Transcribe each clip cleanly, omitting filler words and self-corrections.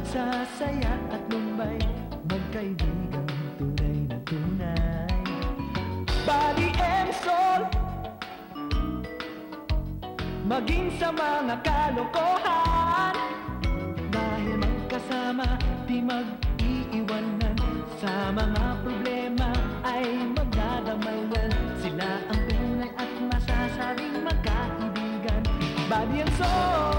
Magsasaya at lumbay, magkaibigang tunay na tunay. Body and soul, maging sa mga kalokohan. Dahil magkasama, di mag-iiwanan. Sa mga problema ay magdadamayan. Sila ang tunay at masasabing magkaibigan. Body and soul.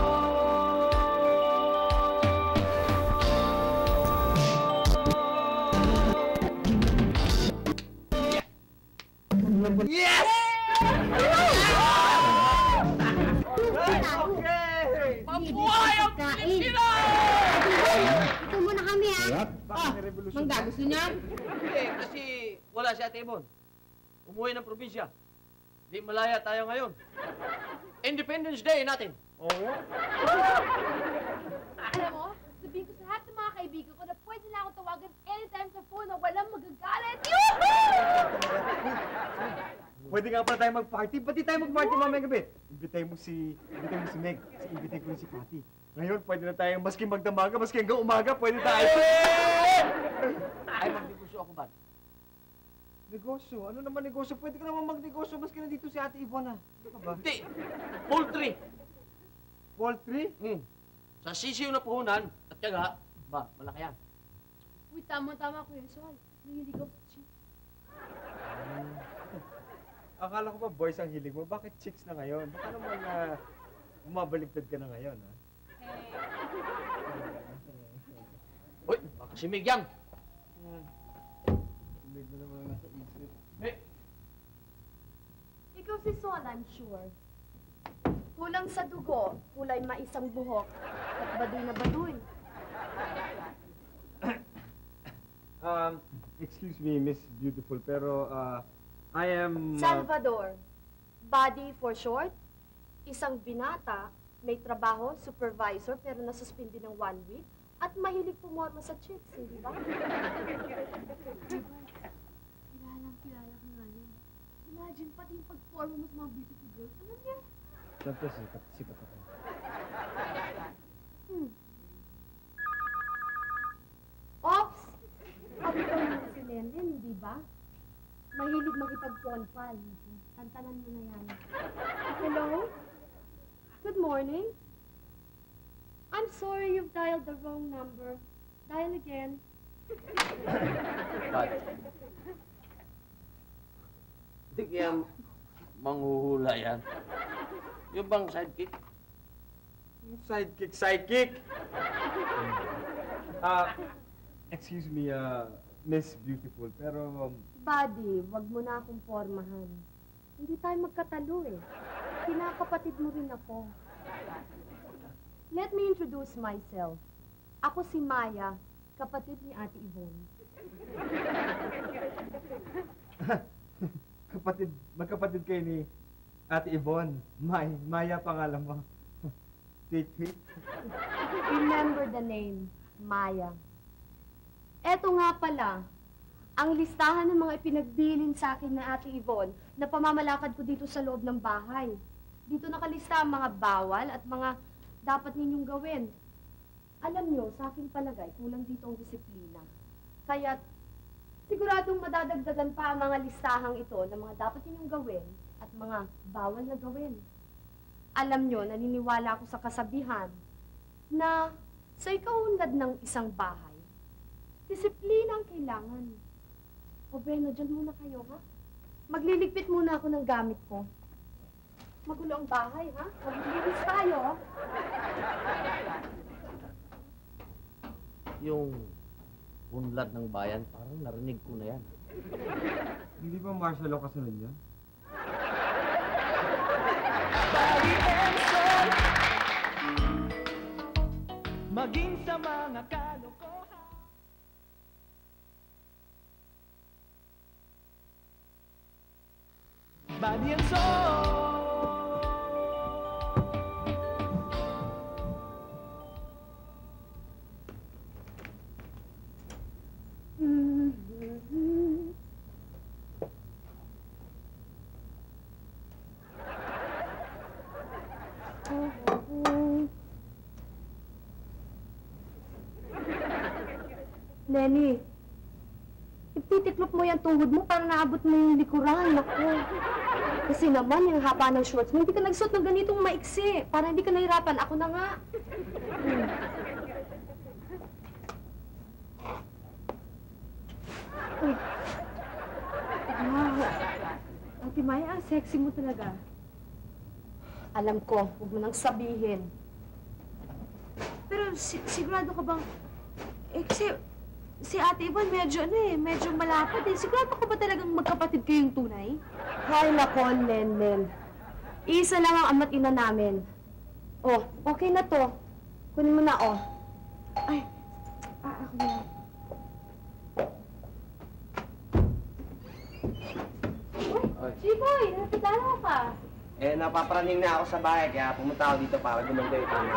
Yes! Okay! Mabuhay ang Pilipinas! Ito muna kami, ha? Mangga, gusto niya? Hindi, kasi wala si Ate Ibon. Umuwi ng probinsya. Di malaya tayo ngayon. Independence Day natin. Oo. Alam mo, sabihin ko sa lahat ng mga kaibigan ko na pwede na ako tawagan anytime sa phone na walang magagalit. Pwede nga pala tayo mag-party. Pati tayo mag-party mamayang gabi. Imbitay mo si Meg. Imbitay ko rin si Patty. Ngayon, pwede na tayo maski magdamaga, maski hanggang umaga, pwede tayo. Ay, magnegosyo ako ba? Negosyo? Ano naman negosyo? Pwede ka naman magnegosyo maski nandito si Ate Ivona. Ano ka ba? Hindi! Poultry! Poultry? Sa sisiw na puhunan at tiyaga, ba, malaki yan. Uy, tama-tama, Kuya Sol. Nahilig ako sa chick. Akala ko ba boys ang hilig mo? Bakit chicks na ngayon? Baka naman bumabaliktad ka na ngayon, ha? Uy, baka si Meg yan. Hilig mo naman nasa isip. Ikaw si Sol, I'm sure. Kulang sa dugo, kulay maisang buhok, at baduy na baduy. Excuse me, Miss Beautiful, pero I am... Salvador. Body for short. Isang binata, may trabaho, supervisor, pero nasuspindi ng 1 week. At mahilig pumorma sa chicks, hindi ba? Kilalang-kilala ka nga niya. Imagine, pati yung pag-forma mo sa mga beautiful girls. Alam niya? Siyempre, sikat ako. Ops! Abi ko naman si Lenden, hindi ba? Mahilig makipag-phone-pal. Tantanan mo na yan. Hello? Good morning. I'm sorry you've dialed the wrong number. Dial again. Ba't? Hindi kaya manghuhula yan. Yung bang sidekick? Sidekick! Excuse me, Miss Beautiful, pero... Buddy, wag mo na akong pormahan. Hindi tayo magkatalo eh. Kinakapatid mo rin ako. Let me introduce myself. Ako si Maya, kapatid ni Ate Yvonne. Magkapatid kayo ni Ate Yvonne. Maya pangalan mo. Sweet. Remember the name, Maya. Eto nga pala, ang listahan ng mga ipinagbilin sa akin na Ate Yvonne na pamamalakad ko dito sa loob ng bahay. Dito nakalista ang mga bawal at mga dapat ninyong gawin. Alam nyo, sa aking palagay, kulang dito ang disiplina. Kaya't siguradong madadagdagan pa ang mga listahang ito ng mga dapat ninyong gawin at mga bawal na gawin. Alam nyo, naniniwala ako sa kasabihan na sa ikaunlad ng isang bahay, disiplina ang kailangan. O Beno, dyan muna kayo, ha? Magliligpit muna ako ng gamit ko. Magulo ang bahay, ha? Magliligpit tayo, ha? Yung unlad ng bayan, parang narinig ko na yan. Hindi ba martial law kasunod niya? Body and soul, maging sa mga kalokohan. Body and soul. Lenny, ititiklop mo yung tuhod mo para naabot mo yung likuran. Naku. Kasi naman, yung haba ng shorts mo, hindi ka nagsuot ng ganitong maiksi. Para hindi ka nahirapan. Ako na nga. Uy. Wow. Ate Maya, ang sexy mo talaga. Alam ko, huwag mo nang sabihin. Pero sigurado ka bang... kasi si Ate Yvonne medyo malapad eh. Sigurado ka ba talagang magkapatid kayong tunay? Hay nako, Len. Isa lang ang ama't ina namin. Oh, okay na to. Kunin mo na, oh. Ay, ako na. Uy, Chiboy, napitala ka. Napaparaning na ako sa bahay, kaya pumunta ako dito para gumanda yung tama.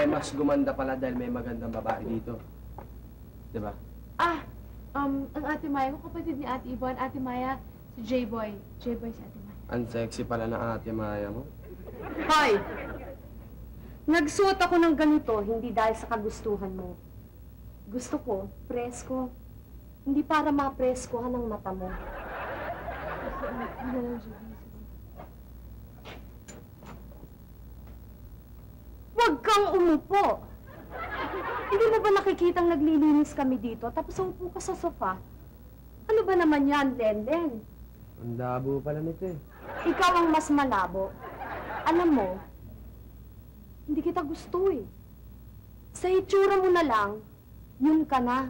Mas gumanda pala dahil may magandang babae dito. Diba? Ang Ate Maya ko, kapatid ni Ate Yvonne, Ate Maya, si J-Boy. J-Boy si Ate Maya. Ang sexy pala ng ate Maya mo. Hoy! Nagsuot ako ng ganito, hindi dahil sa kagustuhan mo. Gusto ko, presko. Hindi para mapreskohan ang mata mo. Huwag kang umupo! Hindi mo ba nakikitang naglilinis kami dito, tapos umupo ka sa sofa? Ano ba naman yan, Len? Ang labo pala nito eh. Ikaw ang mas malabo. Alam mo, hindi kita gusto eh. Sa itsura mo na lang, yun ka na.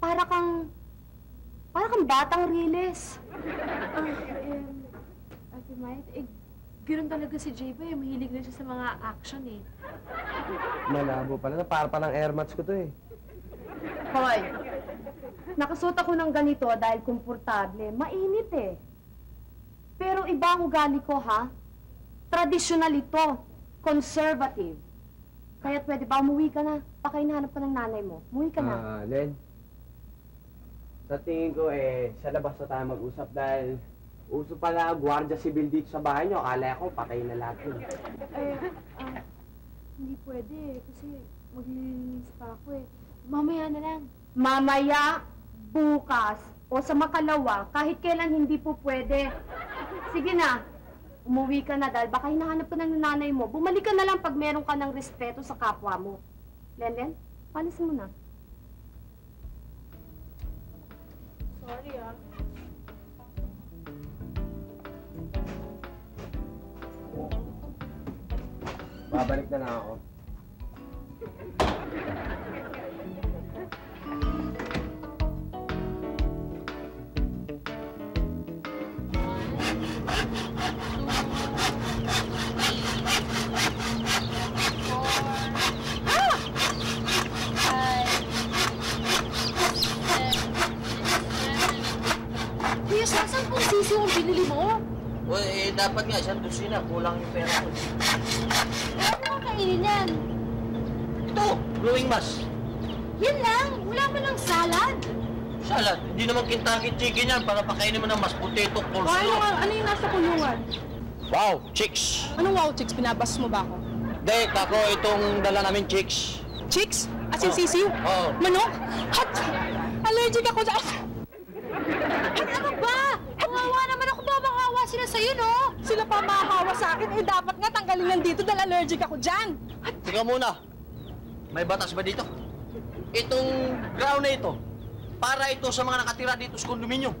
Para kang batang riles. Ate Maya, ganoon talaga si J-Boy. Mahilig na siya sa mga action eh. Malabo pala na, para palang air match ko to eh. Hoy, nakasuot ako ng ganito dahil komportable. Mainit eh. Pero iba ang ugali ko, ha? Tradisyonal ito. Conservative. Kaya pwede ba umuwi ka na? Baka hinahanap ka ng nanay mo. Umuwi ka na. Len, sa tingin ko sa labas na tayo mag-usap dahil uso pala gwardiya sibil dito sa bahay nyo. Akala ko patay na lahat yun. Hindi pwede kasi maglilinis pa ako eh. Mamaya na lang. Mamaya, bukas, o sa makalawa, kahit kailan hindi po pwede. Sige na, umuwi ka na dahil baka hinahanap ka ng nanay mo. Bumalik ka na lang pag meron ka ng respeto sa kapwa mo. Len, palisin mo na. Sorry ah. Babalik na lang ako. Kuya, saan pong sisiw ang binili mo? Dapat nga, isang dosina. Kulang yung pera ko. Ano ang kainin yan? Ito, glowing mask. Yan lang, wala mo ng salad. Salad, hindi naman Kentucky chicken yan para pakainin mo ng mashed potato, coleslaw. Ano yung nasa kulungan? Wow, chicks. Anong wow, chicks? Pinabas mo ba ako? Dek, ako itong dala namin chicks. Chicks? As in Oh. sisiw? Oo. Manok? Hat! Allergic ako dyan! Ano ba? Kawawa naman ako, babangawa sila sa'yo, no? Sila pa mahahawa sa akin, dapat nga tanggalin lang dito dahil allergic ako dyan! Teka muna, may batas ba dito? Itong ground na ito, para ito sa mga nakatira dito sa kondominium.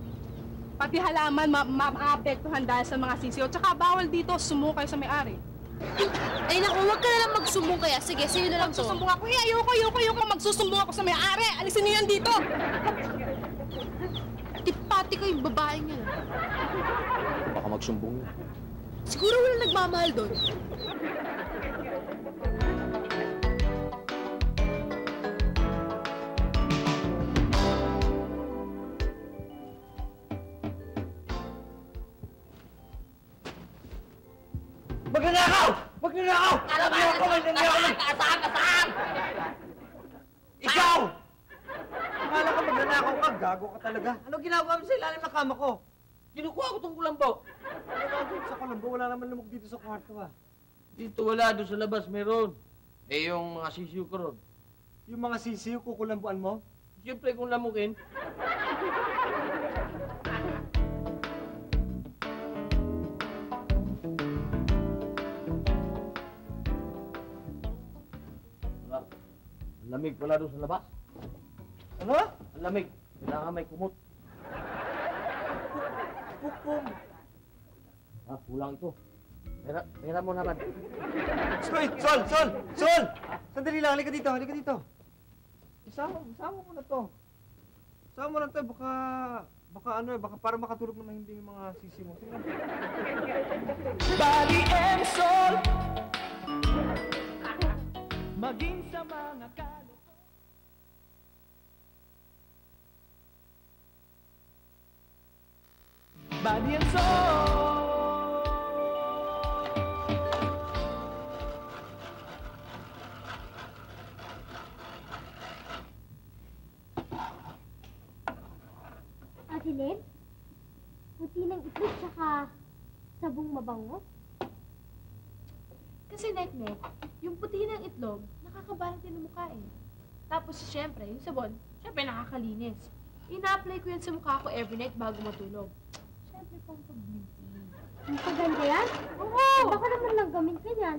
Pati halaman, maapektuhan dahil sa mga sisiw. Tsaka bawal dito, sumukay sa may-ari. Ay naku, huwag ka na lang magsumbong kaya. Sige, sa'yo na lang to. Magsusumbong ako. Ayoko. Magsusumbong ako sa may-ari. Alisin niyo yan dito! Tipati ko yung babaeng yan. Baka magsumbong yun. Siguro wala nagmamahal doon. Magnanakaw! Magnanakaw! Sabi ako, magnanakaw! Ikaw! Akala ko magnanakaw ka, gago ka talaga. Ano ginagawa mo sa ilalim ng kama ko? Kinukuha ko tong kulambo. Sa Colombo, wala naman lumog dito sa kwarto ah. Dito wala, doon sa labas meron. Yung mga sisiw ko ron. Yung mga sisiw, kukulambuan mo? Siyempre kung lamukin. Wala. Ang lamig pala doon sa labas. Ano? Ang lamig. Kailangan may kumot. Pukum. Ah, kulang ito. Pera mo naman. Uy, Sol! Sandali lang, halika dito. Isama mo na to. Isama mo na to, baka para makatulog na mahimbing yung mga sisi mo. Tingnan. Body and soul. Maging sa mga kaloko. Body and soul. Ate Len, puti ng itlog tsaka sabong mabango. Kasi Nek-Nek, yung puti ng itlog, nakakabalat din ang mukha eh. Tapos siyempre, yung sabon, siyempre nakakalinis. Ina-apply ko yan sa mukha ko every night bago matulog. Siyempre pang pag-beauty. Ang paganda yan? Oo! Baka naman lang gamit ka yan.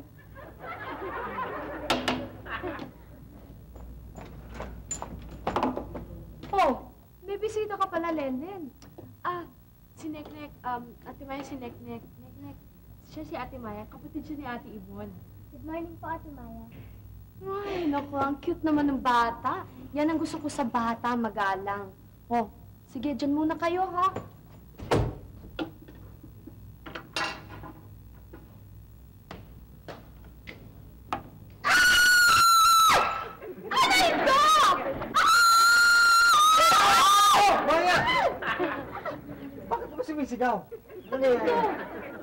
Oh, may bisita ka pala, Lenlen. Ah, si Nek-Nek, Ate Maya si Nek-Nek. Nek-Nek, siya si Ate Maya, kapatid siya ni Ate Yvonne. Good morning po, Ate Maya. Ay, naku, ang cute naman ng bata. Yan ang gusto ko sa bata, magalang. Oh, sige, dyan muna kayo, ha? Maya! Bakit mo sumisigaw? Ano yan?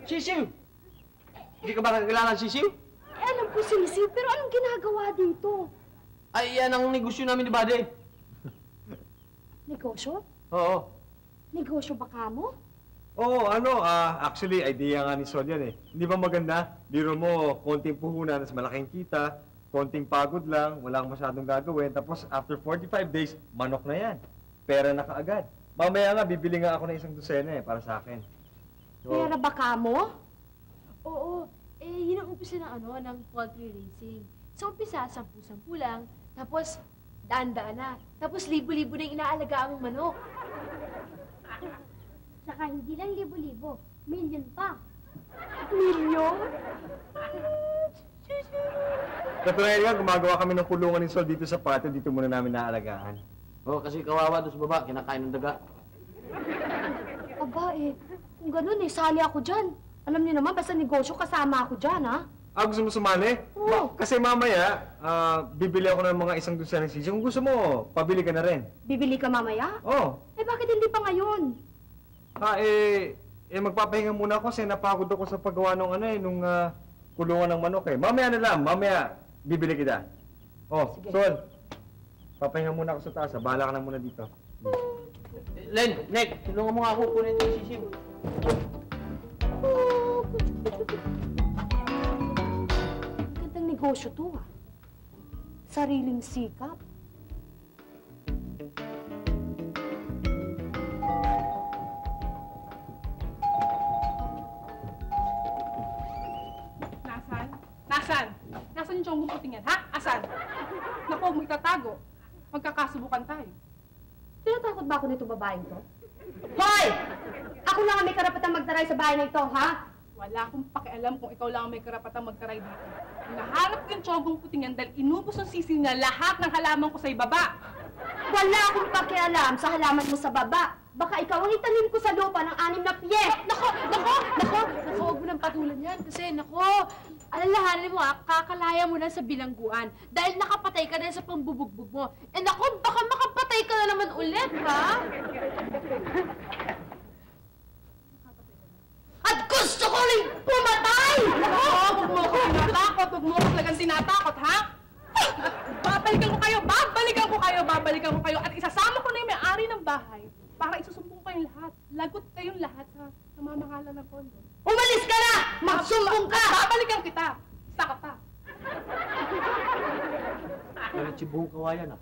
Sisiw! Hindi ka ba nakakilala ng sisiw? Eh, alam ko sisiw, pero anong ginagawa dito? Ay, yan ang negosyo namin ni Bade. Negosyo? Oo. Negosyo ba kamo? Oo, actually, idea nga ni Sol yan eh. Hindi ba maganda? Biro mo, konting puhunan, mas malaking kita, konting pagod lang, wala kang masyadong gagawin, tapos after 45 days, manok na yan. Pera na kaagad. Mamaya nga, bibili nga ako ng isang dosena eh, para sa akin. So, Pera ba kamo? Oo, yun ang umpisa ng poultry racing. Sa umpisa, 10-10 lang, tapos daan-daan na, tapos libo-libo na yung inaalaga ang manok. Saka hindi lang libo-libo, million pa. Milyon? Katunayan nga, gumagawa kami ng kulungan ni Sol dito sa patio, dito muna namin naalagaan. Oo, kasi kawawa doon sa baba, kinakain ng daga. Aba kung ganun sali ako dyan. Alam niyo naman, basta negosyo, kasama ako dyan, ha? Gusto mo sumali? Oo. Kasi mamaya, bibili ako ng mga isang dosena ng sisi. Kung gusto mo, pabili ka na rin. Bibili ka mamaya? Oh. Bakit hindi pa ngayon? Magpapahinga muna ako kasi napagod ako sa paggawa nung kulungan ng manok eh. Mamaya na lang, bibili kita. Oh, Sige. Sol, papahinga muna ako sa taas. Bahala ka na muna dito. Len, Nek, tulungan mo nga ako kunin yung sisiw. Gandang negosyo to, ha? Sariling sikap. Nasaan yung tiyonggong puting yan, ha? Asan? Naku, huwag mo itatago. Magkakasubukan tayo. Tinatakot ba ako nito babaeng to? Hoy! Ako lang ang may karapatang magtaray sa bahay na ito, ha? Wala akong pakialam kung ikaw lang ang may karapatang magtaray dito. Nahanap ko yung tiyonggong puting yan dahil inubos ng sisiw niya lahat ng halaman ko sa ibaba. Wala akong pakialam sa halaman mo sa baba. Baka ikaw ang itanim ko sa lupa ng 6 na pie. Nako, huwag mo nang patulan yan. Kasi, alalahanin mo kakalaya mo na sa bilangguan. Dahil nakapatay ka na sa pambubugbog mo. Nako, baka makapatay ka na naman ulit, ha? At gusto ko rin pumatay! Nako, huwag mo ako tinatakot. Huwag mo ako talagang tinatakot, ha? Babalikan ko kayo. At isasama ko na yung may-ari ng bahay para isusumbong kayong lahat. Lagot kayong lahat sa namamahala ng kondo. Umalis ka na! Magsumbong ka! Babalikan kita! Isa ka pa. galit si buong kawayan, ah.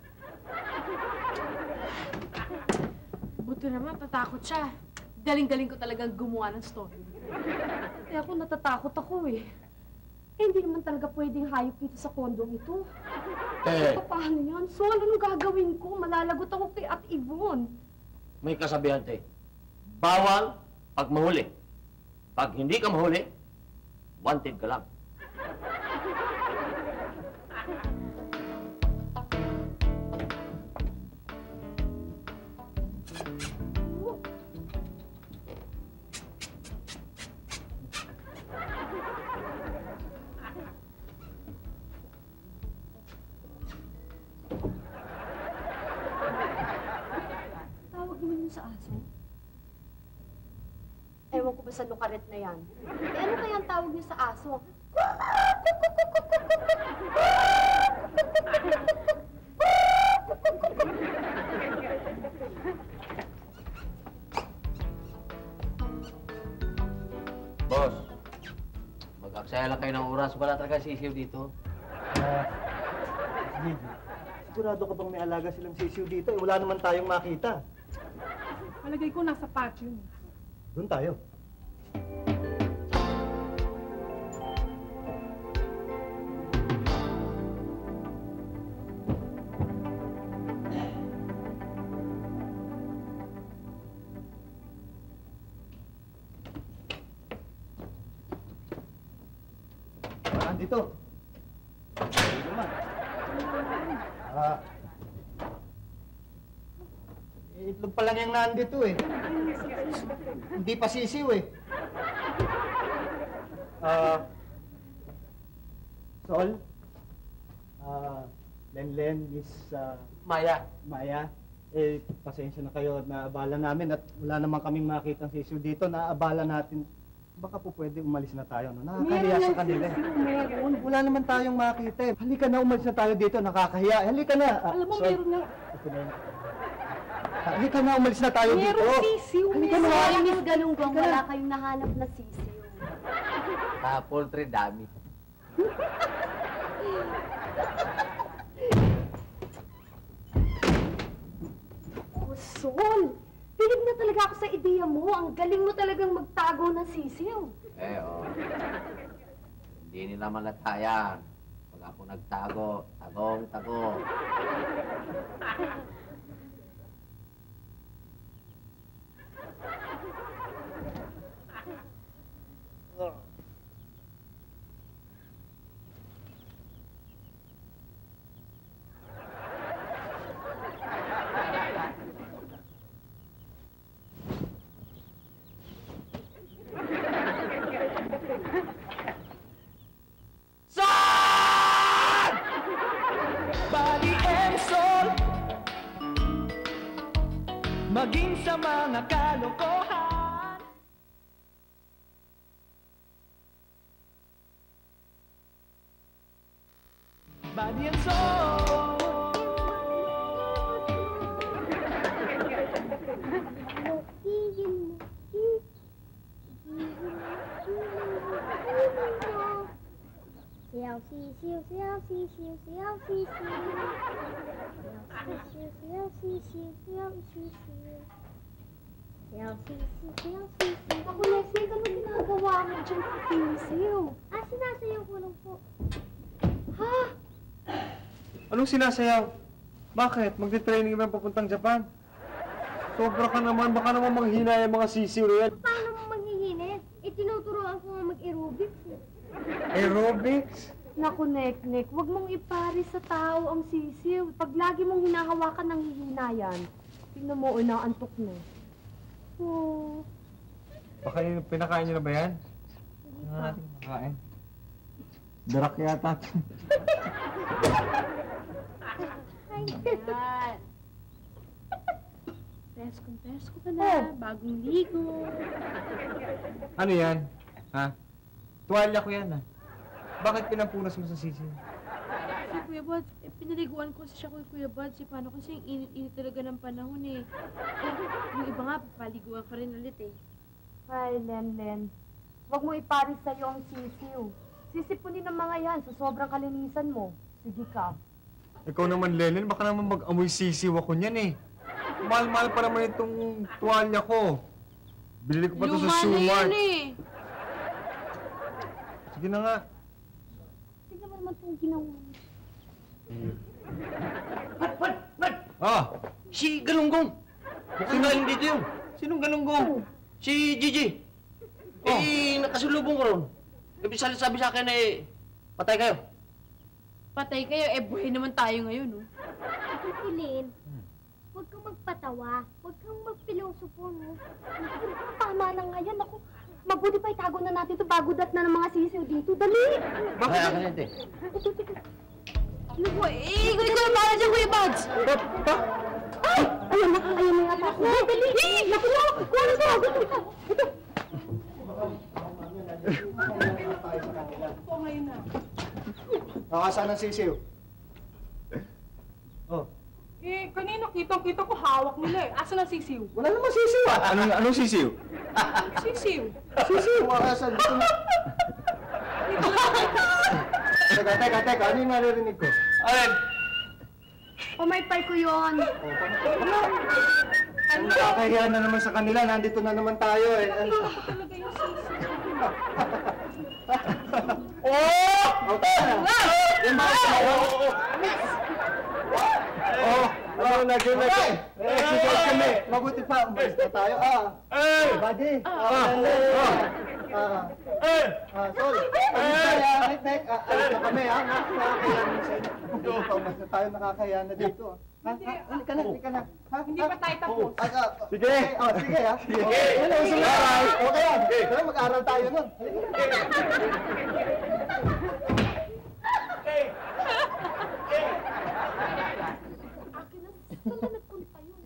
Buti naman, tatakot siya. Galing-galing ko talagang gumawa ng story. Kaya ako natatakot ako eh. Eh, hindi naman talaga pwedeng hayop dito sa kondong ito. Paano yan? Sol, anong gagawin ko? Malalagot ako kay At Yvonne. May kasabihan, te. Bawal pag mahuli. Pag hindi ka mahuli, wanted ka lang. Tawag naman yun sa aso. Ewan ko ba sa lukaret na yan? Eh, ano kaya ang tawag niyo sa aso? Boss, mag-aksaya lang kayo ng oras. Wala talaga sisiw dito. Sige. Sigurado ka bang may alaga silang sisiw dito? Eh, wala naman tayong makita. Malagay ko nasa patio. Doon tayo. Nandito. Dito naman. Itlog pa lang yung nandito eh. Hindi pa sisiw eh. Sol? Lenlen, Miss Maya. Maya, pasensya na kayo at naabala namin at wala naman kaming makitang sisiw dito. Naabala natin. Baka po pwede umalis na tayo, no? Nakakahiya sa kanila. Meron. Wala naman tayong makita eh. Halika na, umalis na tayo dito. Nakakahiya. Halika na. Alam mo, Sol, meron nga. ito na yun. Halika na, umalis na tayo dito. Meron sisiw. Halika na. Sorry, Miss Galunggong, wala kayong nahanap na sisiw. Poultry dummy. Oh, Sol! Pilig na talaga ako sa ideya mo. Ang galing mo talagang magtago ng sisiw. Oh. Hindi nila malatayan. Pag ako nagtago, tagong-tago. Body and soul, maging sa mga kalokohan. Body and soul. Siêu xì siêu siêu xì siêu siêu xì siêu siêu siêu xì siêu siêu xì siêu siêu xì siêu siêu xì siêu. Ako, Leslie, ano ginagawa mo dyan sa sisiw? Sinasayaw ko lang po. Ha? Anong sinasayaw? Bakit? Magte-training naman papuntang Japan. Sobra ka naman. Baka naman manghina yung mga sisiw na yan. Paano mo maghihinit? Tinuturuan ko nga mag-aerobics eh. Aerobics? Naku, Nek-Nek, huwag mong ipari sa tao ang sisiw. Pag lagi mong hinahawakan ng hihina yan, tingnan mo, inaantok na. Oh. Baka yun, pinakain niyo na ba yan? Ano natin makain? Darak yata. Ay, God. Pesko ka na. Bagong ligo. Ano yan? Ha? Tuwalya ko yan, ha? Bakit pinampunas mo sa sisiw? Si Kuya Bud, pinaliguan ko siya kay Kuya Bud. Paano kasi yung init-init talaga ng panahon eh. Yung iba nga, paliguan pa rin ulit eh. Ay, Len. Huwag mo ipari sa'yo ang sisiw. Sisipunin ng mga yan sa sobrang kalinisan mo. Sige ka. Ikaw naman, Lennon, baka naman mag-amoy sisiw ako niyan eh. Mahal-mahal pa naman itong tuwalya ko. Bili ko pa ito sa Luma na Shoemart. yan eh. Sige na nga. Tingnan mo naman itong ginawa. Ah! Si Galunggong! Mukhang galing dito yun. Sinong galunggong? Si Gigi. Nakasulubong ko ron. Sabi sa akin eh, patay kayo. Patay kayo, eh buhay naman tayo ngayon, oh. Tilin, huwag kang magpatawa. Huwag kang magpilosopo, no? Tama na nga yan. Ako, mabuti pa itago na natin ito bago dat na ng mga sisiw dito. Dali! Bakit? Akin ito eh. Ano po, eh, ikaw na para dyan, Kuya Buds! Ay! Ayan na yata ako. Dali! Naku na! Kuha na ito! Ito! Po ngayon na. Nakasaan ang sisiw? Oh, Eh, kanina kitang-kita ko hawak nila eh. Asa na sisiw? wala namang sisiw ah. Anong sisiw? Sisiw. Sisiw, wakasan. Dito na. Teka. Ano yung naririnig ko? Alin? Pamaypay ko yun. Ano nakakahiya na naman sa kanila? Nandito na naman tayo eh. Talaga yung sisiw. Oh! Yan ba? Oh, lagi. Exercise kami. Mabuti pa. Umalis na tayo. Buddy. Sol. Nek. Alis na kami, ha? Nakakahiya naman sa inyo. Mabuti pa. Umalis na tayo. Nakakahiya na dito. Ha? Halika na. Ha? Hindi pa tayo tapos. Sige. Sige, ha? Sige. Okay yan. Pero mag-aral tayo nun. Akin na. Saan na nagpunta yun?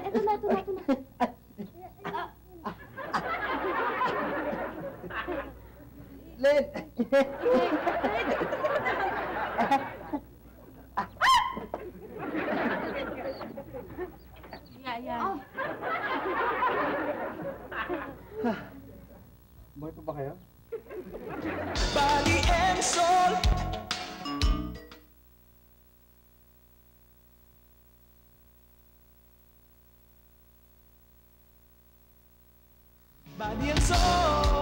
Ito na. Len! Yan. Buhay pa ba kayo? Body and soul. Body and soul.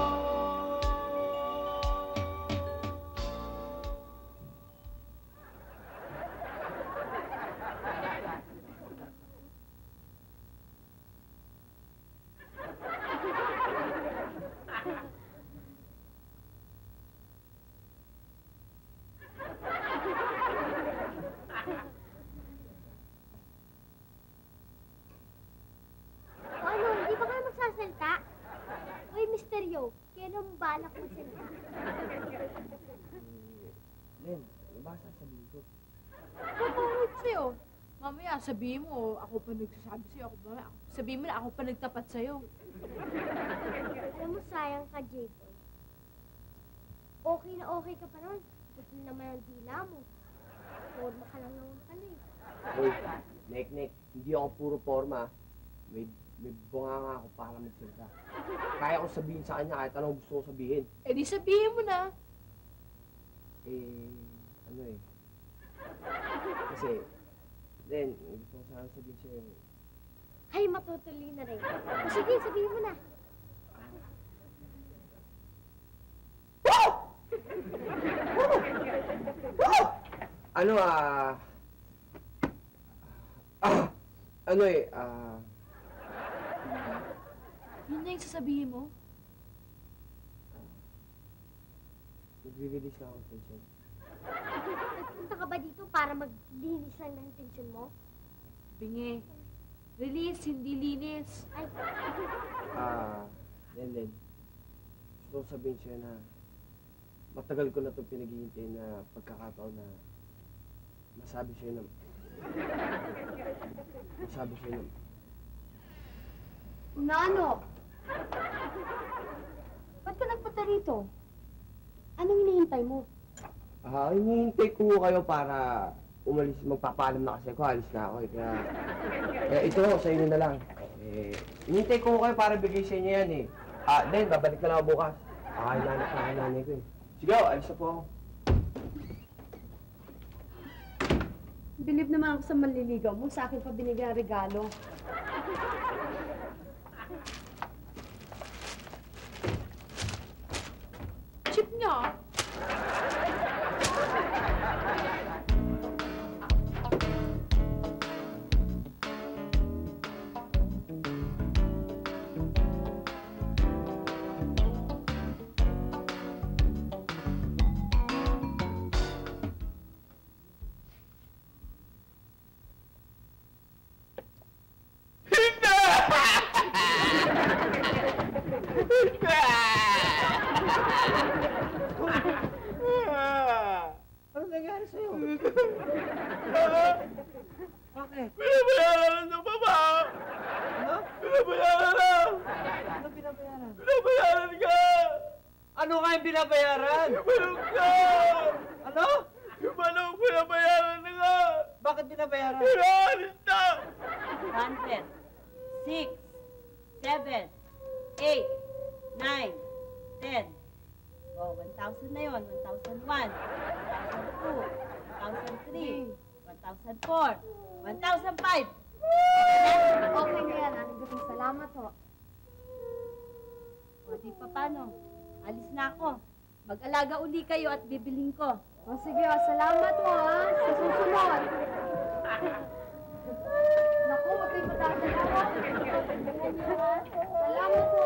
Ano, hindi ba kayo magsasalita? Uy, misteryo, kailan mo balak magsalita? Len, ano ba sasabihin ko? Papalit sa'yo. Mamaya, sabihin mo, ako pa nagsasabi sa'yo. Sabihin mo na, ako pa nagtapat sa'yo. Alam mo, sayang ka, Jacob. Okay na okay ka pa nun. Buti naman ang dila mo. Forma ka lang naman pala eh. Uy, Nek, hindi ako puro forma. May bunga nga ako para magsalita. Kaya ko sabihin sa kanya kahit anong gusto ko sabihin. Eh di sabihin mo na. Kasi, then, gusto ko sana sabihin sa'yo. Ay, matutuloy na rin. O sige, sabihin mo na. Yun na yung sasabihin mo. Nagre-release na ako ng tension. Nagpunta ka ba dito para maglinis lang ng tensyon mo? Bingi. Release, hindi linis. Ay, Len, gusto ko sabihin sa'yo na matagal ko na itong pinaghihintay na pagkakataon na masabi sa'yo na Na ano? Ba't ka nagpunta rito? Anong hinihintay mo? hinihintay ko kayo para umalis, magpapaalam na kasi ako, alis na ako. Kaya ito, sa inyo na lang. Hinihintay ko kayo para bigay sa inyo yan eh. Then, babalik na lang ako bukas. Kailanap na nanay ko eh. Sige, alis na po ako. Believe naman ako sa manliligaw mo. Sa akin pa binigyan ang regalo. Chip niya. Ano nangyari sa'yo? Bakit? Binabayaran ng baba! Ano? Binabayaran na! Ano binabayaran? Binabayaran ka! Ano nga yung binabayaran? Yung manok ka! Ano? Yung manok, binabayaran na nga! Bakit binabayaran? Pinaalis na! 100, 6, 7, 8, 9, 10. Oh, 1,000 na yun. 1,001, 1,002, 1,003, 1,004, 1,005. Okay na yan, Ate Gabing. Salamat ho. O, di pa paano? Alis na ako. Mag-alaga uli kayo at bibiling ko. O sige, salamat ho ha. Sa susunod. Naku, huwag kayo matatawa. Salamat ho.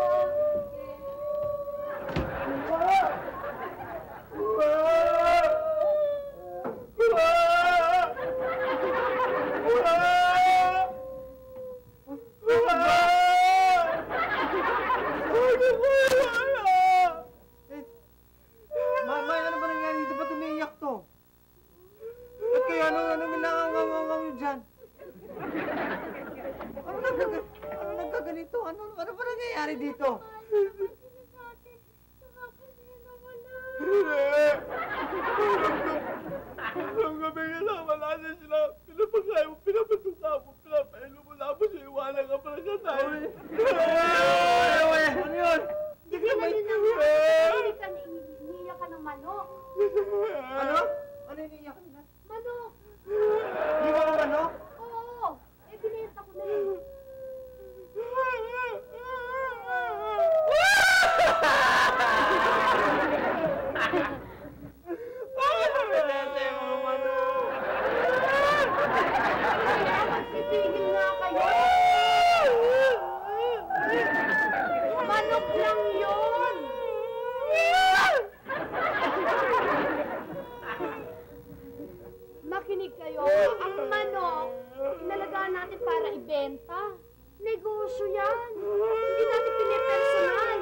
May ano ba nangyari dito? Ba't umiiyak to? Ba't kaya anong minangangangangang nyo dyan? Ano nagkaganito? Ano ba nangyayari dito? Nung gabi nga lang, wala na sila. Pinapagay mo, pinapatuka mo, pinapainom mo, tapos iwanan ka pala sa tayo. Ano yun? Hindi ka naniyak ka ng manok. Ano? Ano iniiyak nila? Manok! Di ba ang ano? Oo! Eh, binenta ko na yun. Magsipigil nga kayo! Manok lang yun! Makinig kayo, ang manok, inalagaan natin para ibenta. Negosyo yan. Hindi natin pinipersonal.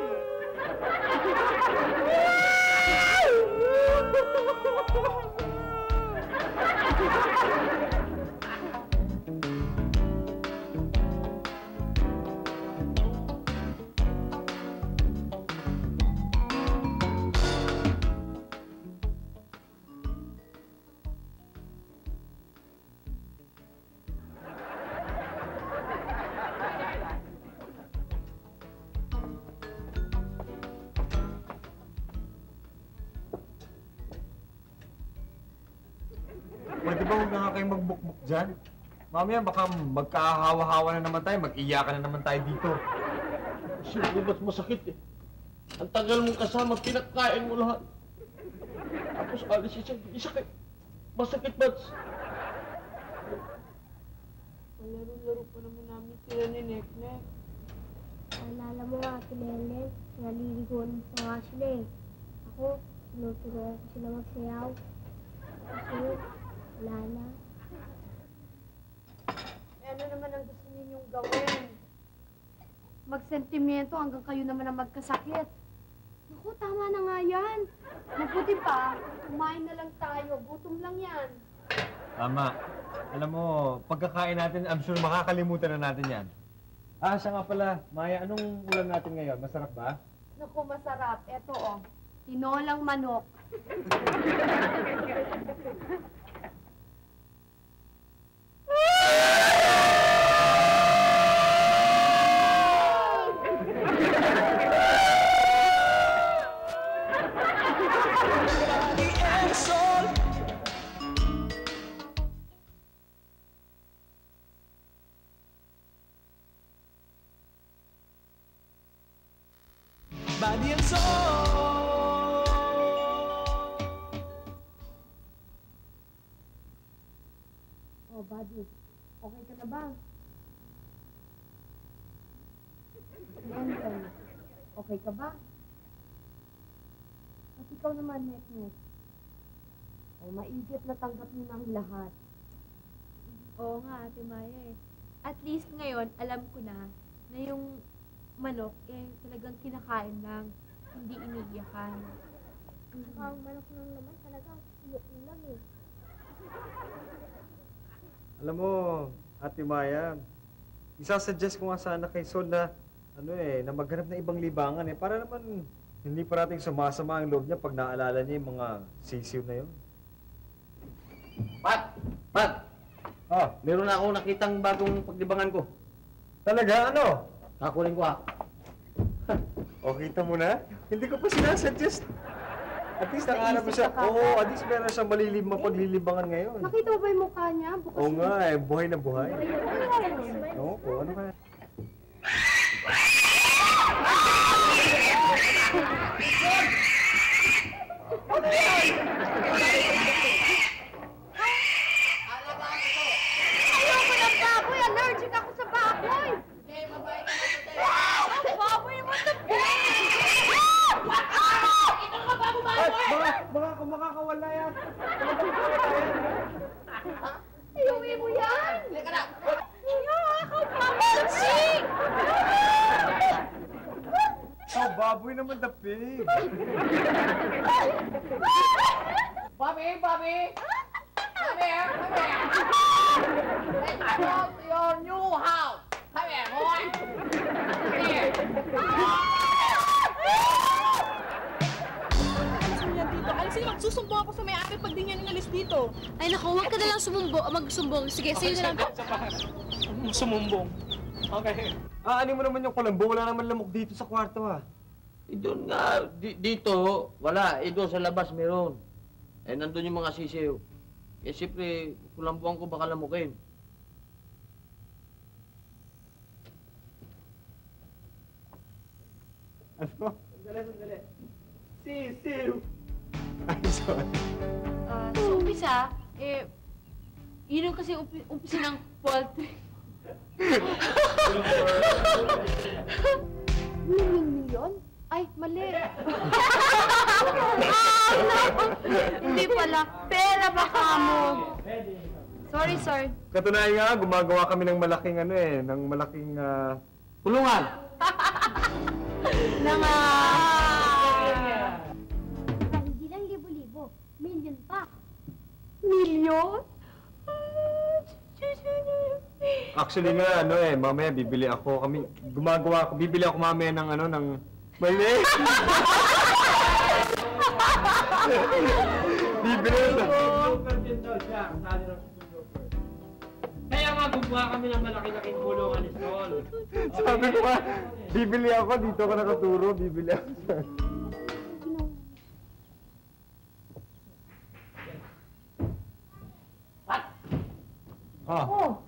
Pwede ba huwag na nga kayong magbukbuk dyan? Mamaya baka magkahawa-hawa na naman tayo, mag-iyakan na naman tayo dito. Siyempre, mas masakit eh. Ang tagal mong kasama, pinakain mo lahat. Tapos alis isakit. Masakit, Bats. Laro-laro pa naman namin sila ni Neknek. Alala mo nga, Kilele, naliliguan pa nga sila eh. Ako, tinuturuan ko sila magsayaw. Kasi wala na. Eh, ano naman ang gusto ninyong gawin? Magsentimiento hanggang kayo naman ang magkasakit. Naku, tama na nga yan. Mabuti pa, kumain na lang tayo. Gutom lang yan. Tama. Alam mo, pagkakain natin, I'm sure makakalimutan na natin yan. Ah, siya nga pala. Maya, anong ulam natin ngayon? Masarap ba? Naku, masarap. Eto oh, tinolang manok. buddy. Okay ka na ba? Lenton, okay ka ba? At ikaw naman, Net-Net. O, maigit na tanggap niyo ng lahat. Oo nga, Ate Maya eh. At least ngayon, alam ko na yung manok eh talagang kinakain lang, hindi iniiyakan. Ang manok ng naman talagang ulam eh. Alam mo, Ate Maya, isasuggest ko nga sana kay Sol na, na maghanap na ibang libangan para naman hindi pa natin sumasama ang loob niya pag naalala niya yung mga sisiw na yun. Pat! Ah, Meron na ako nakitang bagong paglibangan ko. talaga ano? Kakunin ko O, kita mo na? Hindi ko pa sinasuggest. At least nakahanap mo siya. Oo, at least meron siyang mapaglilibangan ngayon. Nakita mo ba yung mukha niya? Bukas Oo nga buhay na buhay. Oo, ano kaya? Ayoko ng baboy! Allergic ako sa baboy! Ang baboy mo sa Baka makakawala yan. Iuwi mo yan! Nakakaw papansin! Oh, baboy naman the pig. Bobby! Come here! Let's go to your new house! Come here, boy! Come here! Alisin mo yan dito. Alisin mo, magsusumbong ako sa may-ari pag di niya inalis dito. Ay naku, huwag ka na lang magsumbong. Sige, sa'yo na lang. Sumumbong. Okay. Ano mo naman yung kulambo? Wala naman lamok dito sa kwarto Doon nga, dito, wala. Doon sa labas meron. Nandun yung mga sisiw. Siyempre, kulambuan ko baka lamukin. Ano? Sandali. Sisiw. Ay, sorry. Sa umpisa, yun yung kasi umpisa ng poultry. Milyon? Ay, mali. Hindi pala. Pera baka mo. Sorry. Katunayan nga, gumagawa kami ng malaking ng malaking Kulungan! Hindi lang libo-libo. Million pa. Milyon? Actually nga, mamaya bibili ako. Bibili ako mamaya ng mali. Bibili Kaya nga gumawa kami ng malaki-laking kulungan ni Sol. Sabi ko nga, bibili ako. Dito ako nakaturo. Bibili ako. Pat! Ah, Oh,